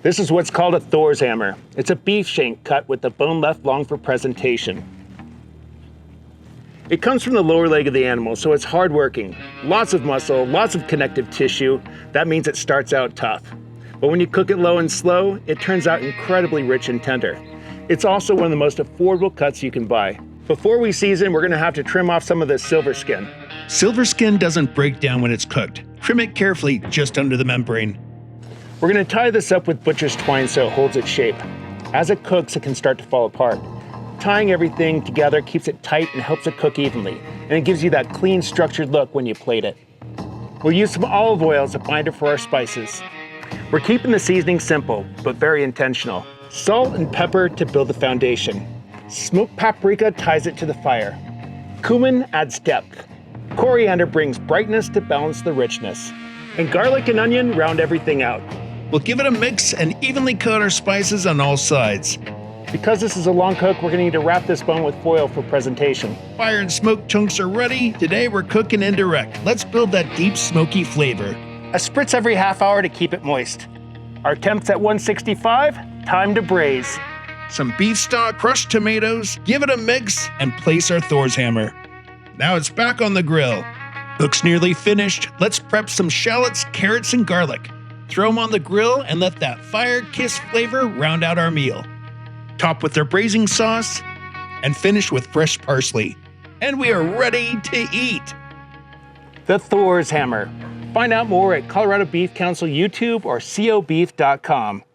This is what's called a Thor's hammer. It's a beef shank cut with the bone left long for presentation. It comes from the lower leg of the animal, so it's hard working. Lots of muscle, lots of connective tissue. That means it starts out tough. But when you cook it low and slow, it turns out incredibly rich and tender. It's also one of the most affordable cuts you can buy. Before we season, we're gonna have to trim off some of the silver skin. Silver skin doesn't break down when it's cooked. Trim it carefully just under the membrane. We're gonna tie this up with butcher's twine so it holds its shape. As it cooks, it can start to fall apart. Tying everything together keeps it tight and helps it cook evenly, and it gives you that clean, structured look when you plate it. We'll use some olive oil as a binder for our spices. We're keeping the seasoning simple, but very intentional. Salt and pepper to build the foundation. Smoked paprika ties it to the fire. Cumin adds depth. Coriander brings brightness to balance the richness. And garlic and onion round everything out. We'll give it a mix and evenly coat our spices on all sides. Because this is a long cook, we're gonna need to wrap this bone with foil for presentation. Fire and smoke chunks are ready. Today we're cooking indirect. Let's build that deep smoky flavor. A spritz every half hour to keep it moist. Our temp's at 165, time to braise. Some beef stock, crushed tomatoes, give it a mix, and place our Thor's hammer. Now it's back on the grill. Cook's nearly finished. Let's prep some shallots, carrots, and garlic. Throw them on the grill and let that fire-kissed flavor round out our meal. Top with our braising sauce, and finish with fresh parsley. And we are ready to eat. The Thor's hammer. Find out more at Colorado Beef Council YouTube or cobeef.com.